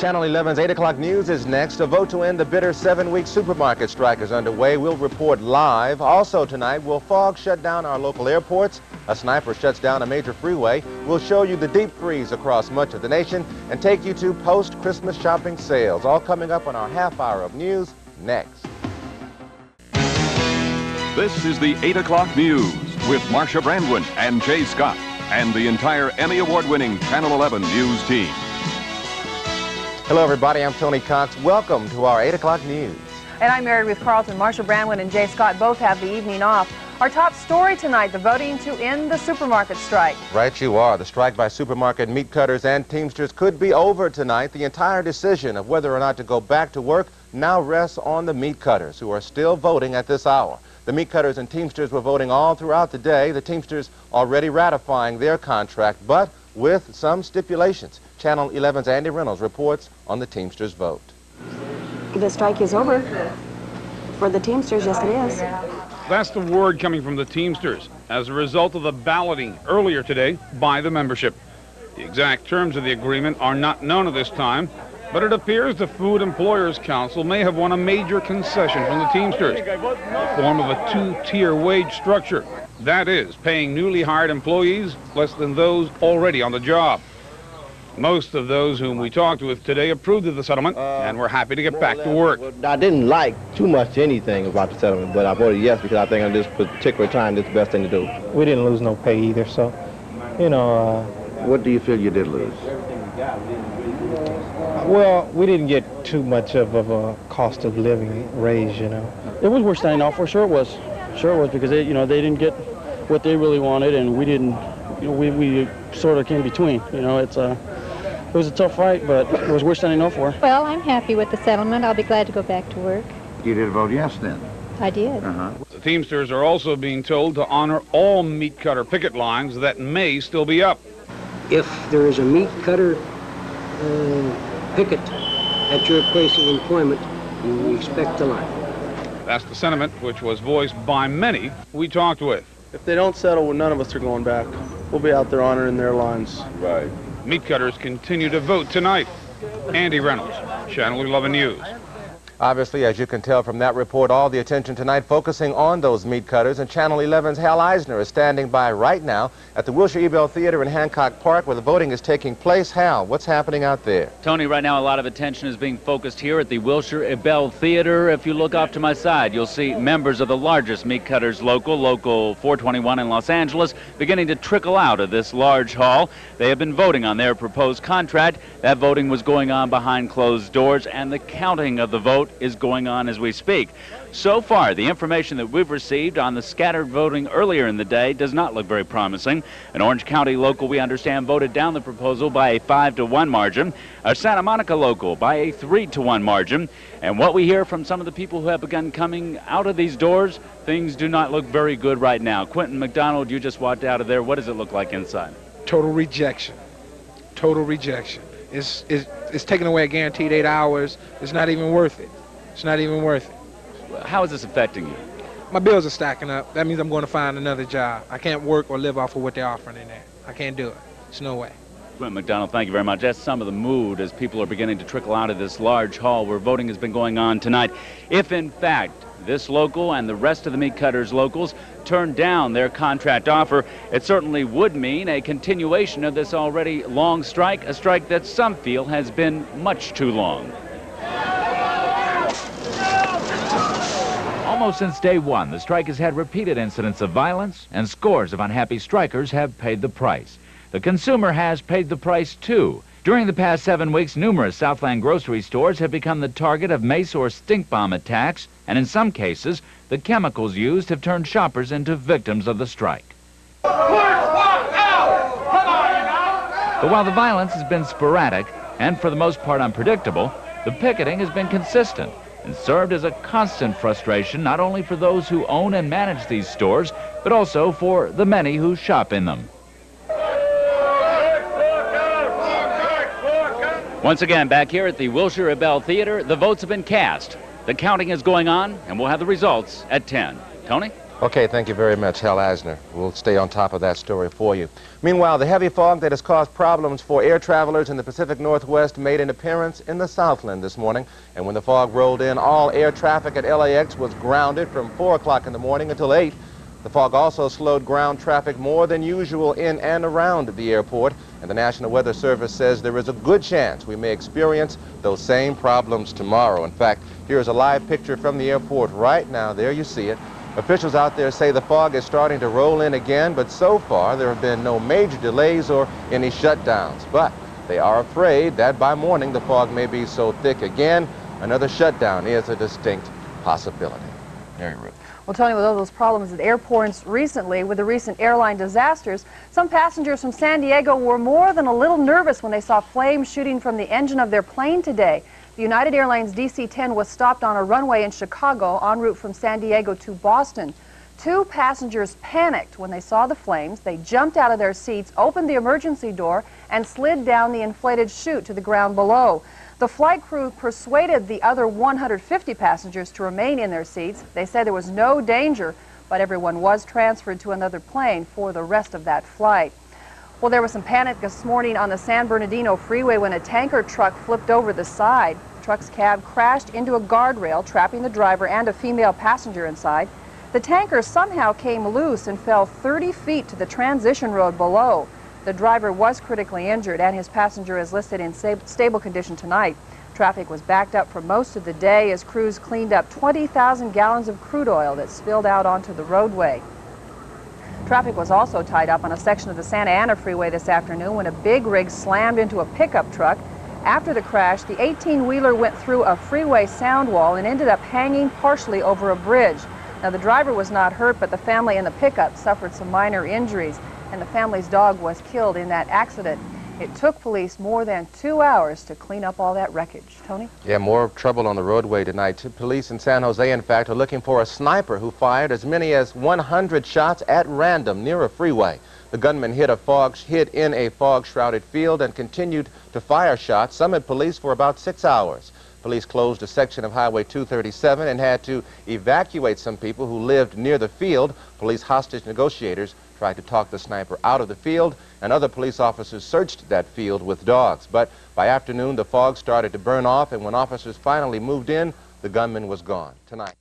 Channel 11's 8 o'clock news is next. A vote to end the bitter 7-week supermarket strike is underway. We'll report live. Also tonight, will fog shut down our local airports? A sniper shuts down a major freeway. We'll show you the deep freeze across much of the nation and take you to post-Christmas shopping sales. All coming up on our half hour of news next. This is the 8 o'clock news with Marsha Brandwynne and Jay Scott and the entire Emmy Award-winning Channel 11 news team. Hello, everybody. I'm Tony Cox. Welcome to our 8 o'clock news. And I'm married with Carlton. Marsha Brandwynne and Jay Scott both have the evening off. Our top story tonight, the voting to end the supermarket strike. Right you are. The strike by supermarket meat cutters and Teamsters could be over tonight. The entire decision of whether or not to go back to work now rests on the meat cutters, who are still voting at this hour. The meat cutters and Teamsters were voting all throughout the day. The Teamsters already ratifying their contract, but with some stipulations. Channel 11's Andy Reynolds reports on the Teamsters vote. The strike is over for the Teamsters, yes it is. That's the word coming from the Teamsters as a result of the balloting earlier today by the membership. The exact terms of the agreement are not known at this time, but it appears the Food Employers Council may have won a major concession from the Teamsters in the form of a two-tier wage structure. That is, paying newly hired employees less than those already on the job. Most of those whom we talked with today approved of the settlement and were happy to get back to work. I didn't like too much anything about the settlement, but I voted yes because I think at this particular time it's the best thing to do. We didn't lose no pay either, so, you know. What do you feel you did lose? Well, we didn't get too much of a cost of living raise, you know. It was worth standing off for, sure it was. Sure it was, because they didn't get what they really wanted, and we didn't, we sort of came between, It was a tough fight, but it was worth standing off for. Well, I'm happy with the settlement. I'll be glad to go back to work. You did vote yes then? I did. The Teamsters are also being told to honor all meat cutter picket lines that may still be up. If there is a meat cutter picket at your place of employment, you expect the line. That's the sentiment which was voiced by many we talked with. If they don't settle, none of us are going back. We'll be out there honoring their lines. Right. Meat cutters continue to vote tonight. Andy Reynolds, Channel 11 News. Obviously, as you can tell from that report, all the attention tonight focusing on those meat cutters, and Channel 11's Hal Eisner is standing by right now at the Wilshire Ebell Theater in Hancock Park where the voting is taking place. Hal, what's happening out there? Tony, right now a lot of attention is being focused here at the Wilshire Ebell Theater. If you look off to my side, you'll see members of the largest meat cutters local 421 in Los Angeles, beginning to trickle out of this large hall. They have been voting on their proposed contract. That voting was going on behind closed doors, and the counting of the vote is going on as we speak. So far, the information that we've received on the scattered voting earlier in the day does not look very promising. An Orange County local, we understand, voted down the proposal by a 5-to-1 margin. A Santa Monica local by a 3-to-1 margin. And what we hear from some of the people who have begun coming out of these doors, things do not look very good right now. Quentin McDonald, you just walked out of there. What does it look like inside? Total rejection. Total rejection. It's taking away a guaranteed 8 hours. It's not even worth it. It's not even worth it. How is this affecting you? My bills are stacking up. That means I'm going to find another job. I can't work or live off of what they're offering in there. I can't do it. There's no way. Quentin McDonald, thank you very much. That's some of the mood as people are beginning to trickle out of this large hall where voting has been going on tonight. If, in fact, this local and the rest of the meat cutters locals turn down their contract offer, it certainly would mean a continuation of this already long strike, a strike that some feel has been much too long. Almost since day one, the strike has had repeated incidents of violence, and scores of unhappy strikers have paid the price. The consumer has paid the price, too. During the past 7 weeks, numerous Southland grocery stores have become the target of mace or stink bomb attacks, and in some cases, the chemicals used have turned shoppers into victims of the strike. But while the violence has been sporadic and for the most part unpredictable, the picketing has been consistent and served as a constant frustration not only for those who own and manage these stores, but also for the many who shop in them. Once again, back here at the Wilshire Ebell Theater, the votes have been cast. The counting is going on, and we'll have the results at 10. Tony? Okay, thank you very much, Hal Eisner. We'll stay on top of that story for you. Meanwhile, the heavy fog that has caused problems for air travelers in the Pacific Northwest made an appearance in the Southland this morning. And when the fog rolled in, all air traffic at LAX was grounded from 4 o'clock in the morning until 8. The fog also slowed ground traffic more than usual in and around the airport. And the National Weather Service says there is a good chance we may experience those same problems tomorrow. In fact, here's a live picture from the airport right now. There you see it. Officials out there say the fog is starting to roll in again, but so far there have been no major delays or any shutdowns. But they are afraid that by morning the fog may be so thick again, another shutdown is a distinct possibility. Mary Ruth. Well, Tony, with all those problems at airports recently, with the recent airline disasters, some passengers from San Diego were more than a little nervous when they saw flames shooting from the engine of their plane today. The United Airlines DC-10 was stopped on a runway in Chicago en route from San Diego to Boston. 2 passengers panicked when they saw the flames. They jumped out of their seats, opened the emergency door, and slid down the inflated chute to the ground below. The flight crew persuaded the other 150 passengers to remain in their seats. They said there was no danger, but everyone was transferred to another plane for the rest of that flight. Well, there was some panic this morning on the San Bernardino Freeway when a tanker truck flipped over the side. The truck's cab crashed into a guardrail, trapping the driver and a female passenger inside. The tanker somehow came loose and fell 30 feet to the transition road below. The driver was critically injured, and his passenger is listed in stable condition tonight. Traffic was backed up for most of the day as crews cleaned up 20,000 gallons of crude oil that spilled out onto the roadway. Traffic was also tied up on a section of the Santa Ana Freeway this afternoon when a big rig slammed into a pickup truck. After the crash, the 18-wheeler went through a freeway sound wall and ended up hanging partially over a bridge. Now, the driver was not hurt, but the family in the pickup suffered some minor injuries, and the family's dog was killed in that accident. It took police more than 2 hours to clean up all that wreckage. Tony? Yeah, more trouble on the roadway tonight. Police in San Jose, in fact, are looking for a sniper who fired as many as 100 shots at random near a freeway. The gunman hid in a fog-shrouded field and continued to fire shots, some at police for about 6 hours. Police closed a section of Highway 237 and had to evacuate some people who lived near the field. Police hostage negotiators tried to talk the sniper out of the field, and other police officers searched that field with dogs. But by afternoon, the fog started to burn off, and when officers finally moved in, the gunman was gone. Tonight.